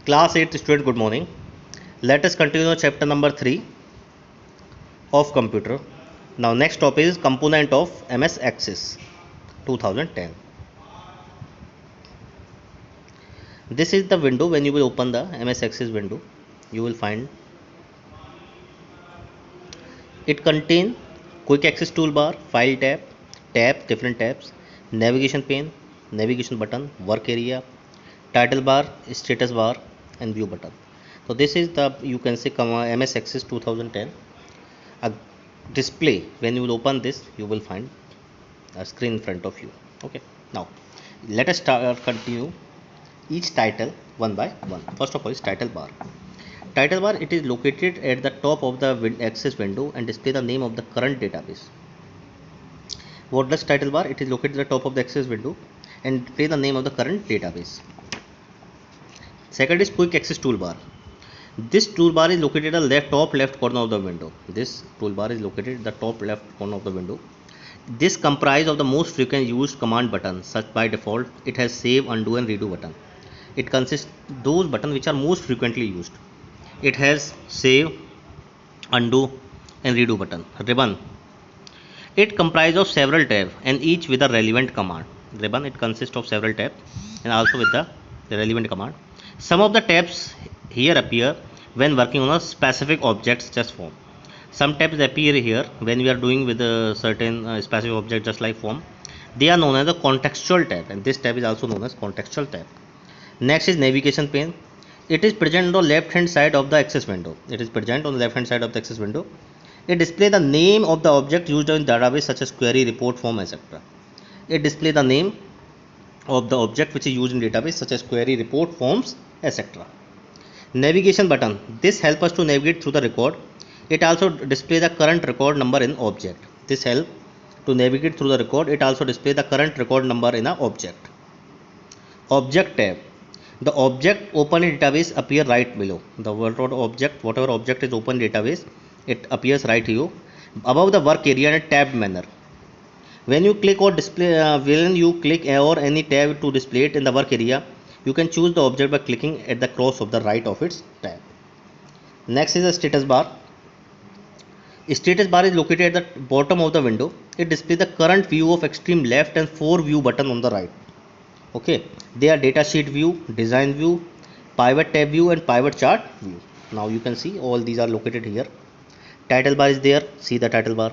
Class 8 student, good morning. Let us continue chapter number 3 of computer. Now next topic is component of MS Access 2010. This is the window. When you will open the MS Access window, you will find it contain quick access toolbar, file tab, different tabs, navigation pane, navigation button, work area, title bar, status bar and view button. So this is the, you can say, MS Access 2010. A display. When you will open this, you will find a screen in front of you. Okay, now let us continue each title one by one. First of all is title bar. Title bar, it is located at the top of the access window and display the name of the current database. What does title bar? It is located at the top of the access window and display the name of the current database. Second is quick access toolbar. This toolbar is located at the top left corner of the window. This toolbar is located at the top left corner of the window. This comprises of the most frequent used command buttons. Such by default, it has save, undo and redo button. It consists those buttons which are most frequently used. It has save, undo and redo button. Ribbon. It comprises of several tabs and each with a relevant command. Ribbon, it consists of several tabs and also with the relevant command. Some of the tabs here appear when working on a specific object such as form. Some tabs appear here when we are doing with a certain specific object just like form. They are known as the contextual tab, and this tab is also known as contextual tab. Next is navigation pane. It is present on the left hand side of the access window. It displays the name of the object used in database such as query, report, form, etc. It displays the name of the object which is used in database such as query, report, forms, etc. Navigation button. This helps us to navigate through the record. It also displays the current record number in object. This helps to navigate through the record. It also displays the current record number in an object. Object tab. The object open in database appear right below. The whatever object is open in database, it appears right here above the work area in a tabbed manner. When you click or any tab to display it in the work area, you can choose the object by clicking at the cross of the right of its tab. Next is the status bar. A status bar is located at the bottom of the window. It displays the current view of extreme left and 4 view button on the right. Okay, they are data sheet view, design view, pivot tab view and pivot chart view. Now you can see all these are located here. Title bar is there. See the title bar.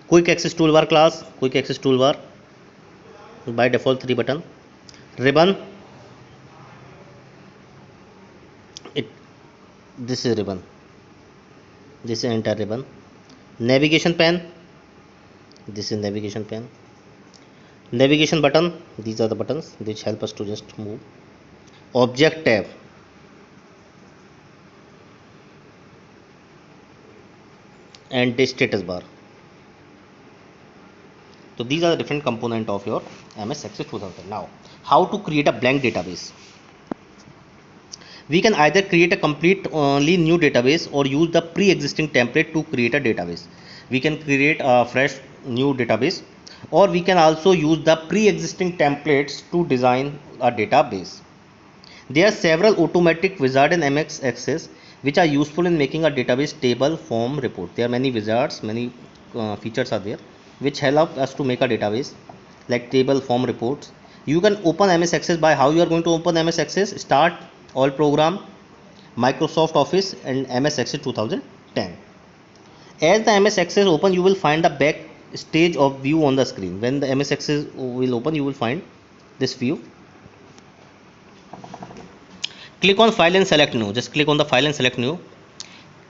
Quick access toolbar class. Quick access toolbar, by default 3 button. Ribbon. This is ribbon. This is entire ribbon. Navigation pane. This is navigation pane. Navigation button. These are the buttons which help us to just move. Object tab. And the status bar. So these are the different components of your MS Access 2000. Now, how to create a blank database? We can either create a completely new database or use the pre-existing template to create a database. We can create a fresh new database, or we can also use the pre-existing templates to design a database. There are several automatic wizards in MS Access which are useful in making a database table, form, report. There are many wizards, many features are there which help us to make a database like table, form, reports. You can open MS Access by how you are going to open MS Access. Start, all program, Microsoft Office and MS Access 2010. As the MS Access open, you will find the back stage of view on the screen. When the MS Access will open, you will find this view. Click on file and select new. Just click on the file and select new.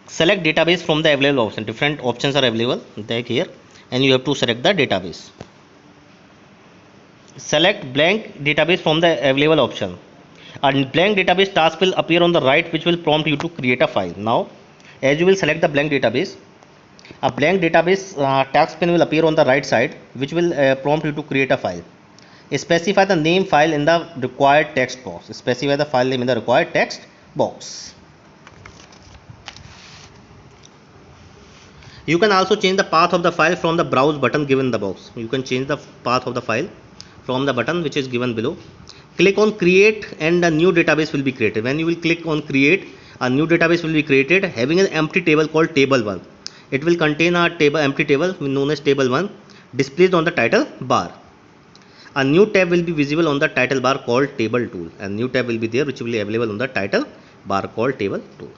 Select database from the available option. Different options are available there here, and you have to select the database. Select blank database from the available option. A blank database task will appear on the right, which will prompt you to create a file. Now, as you will select the blank database, a blank database task pane will appear on the right side, which will prompt you to create a file. Specify the name file in the required text box. Specify the file name in the required text box. You can also change the path of the file from the browse button given in the box. You can change the path of the file from the button which is given below. Click on create and a new database will be created. When you will click on create, a new database will be created having an empty table called table1. It will contain a empty table known as table1 displayed on the title bar. A new tab will be visible on the title bar called table tool, and new tab will be there which will be available on the title bar called table tool.